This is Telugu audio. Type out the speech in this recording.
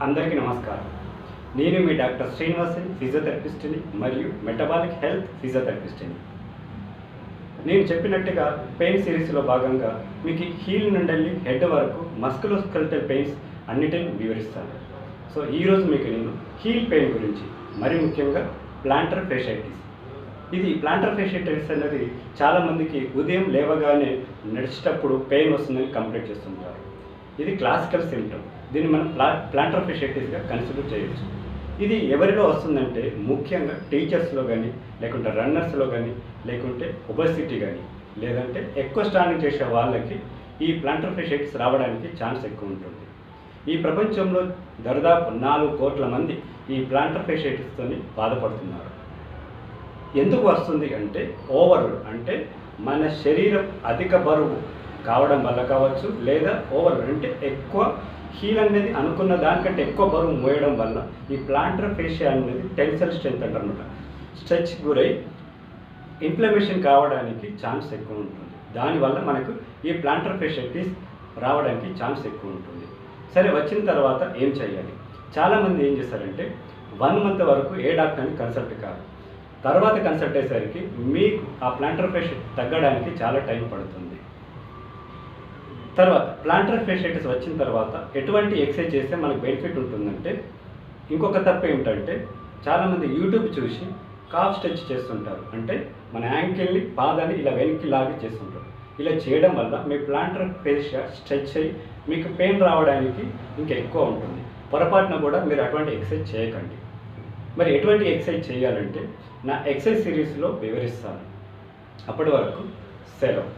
అందరికీ నమస్కారం. నేను మీ డాక్టర్ శ్రీనివాసన్, ఫిజియోథెరపిస్ట్ని మరియు మెటబాలిక్ హెల్త్ ఫిజియోథెరపిస్ట్ని. నేను చెప్పినట్టుగా పెయిన్ సిరీస్లో భాగంగా మీకు హీల్ నుండి హెడ్ వరకు మస్కులోస్కెలిటల్ పెయిన్స్ అన్నిటిని వివరిస్తాను. సో ఈరోజు మీకు నేను హీల్ పెయిన్ గురించి, మరి ముఖ్యంగా ప్లాంటర్ ఫేషియటిస్. ఇది ప్లాంటర్ ఫేషియటిస్ అనేది చాలామందికి ఉదయం లేవగానే నడిచేటప్పుడు పెయిన్ వస్తుందని కంప్లైంట్ చేస్తుంటారు. ఇది క్లాసికల్ సిమ్టమ్. దీన్ని మనం ప్లాంటర్ ఫేషియటిస్గా కన్సిడర్ చేయొచ్చు. ఇది ఎవరిలో వస్తుందంటే ముఖ్యంగా టీచర్స్లో కానీ, లేకుంటే రన్నర్స్లో కానీ, లేకుంటే ఒబెసిటీ కానీ, లేదంటే ఎక్కువ స్టాండింగ్ చేసే వాళ్ళకి ఈ ప్లాంటర్ ఫేషియటిస్ రావడానికి ఛాన్స్ ఎక్కువ ఉంటుంది. ఈ ప్రపంచంలో దాదాపు 4 కోట్ల మంది ఈ ప్లాంటర్ ఫేషియటిస్తో బాధపడుతున్నారు. ఎందుకు వస్తుంది అంటే అంటే మన శరీరం అధిక బరువు కావడం వల్ల కావచ్చు, లేదా అంటే ఎక్కువ హీల్ అనేది అనుకున్న దానికంటే ఎక్కువ బరువు మోయడం వల్ల ఈ ప్లాంటర్ ఫేషియా అనేది టెన్సైల్ స్ట్రెంత్ అంటారనమాట. స్ట్రెచ్ గురై ఇన్ఫ్లమేషన్ కావడానికి ఛాన్స్ ఎక్కువ ఉంటుంది. దానివల్ల మనకు ఈ ప్లాంటర్ ఫేషియటిస్ రావడానికి ఛాన్స్ ఎక్కువ ఉంటుంది. సరే, వచ్చిన తర్వాత ఏం చేయాలి? చాలామంది ఏం చేస్తారంటే 1 మంత్ వరకు ఏ డాక్టర్ని కన్సల్ట్ కాదు. తర్వాత కన్సల్ట్ అయ్యేసరికి మీకు ఆ ప్లాంటర్ ఫేషియటిస్ తగ్గడానికి చాలా టైం పడుతుంది. తర్వాత ప్లాంటర్ ఫేషియటిస్ వచ్చిన తర్వాత ఎటువంటి ఎక్సర్సైజ్ చేస్తే మనకు బెనిఫిట్ ఉంటుందంటే, ఇంకొక తప్పు ఏమిటంటే చాలామంది యూట్యూబ్ చూసి కాఫ్ స్ట్రెచ్ చేస్తుంటారు. అంటే మన యాంకిల్ని, పాదాన్ని ఇలా వెనక్కి లాగి చేస్తుంటారు. ఇలా చేయడం వల్ల మీ ప్లాంటర్ ఫేషియా స్ట్రెచ్ అయ్యి మీకు పెయిన్ రావడానికి ఇంకా ఎక్కువ ఉంటుంది. పొరపాటున కూడా మీరు అటువంటి ఎక్సర్సైజ్ చేయకండి. మరి ఎటువంటి ఎక్సర్సైజ్ చేయాలంటే నా ఎక్సర్సైజ్ సిరీస్లో వివరిస్తాను. అప్పటి వరకు సెలవు.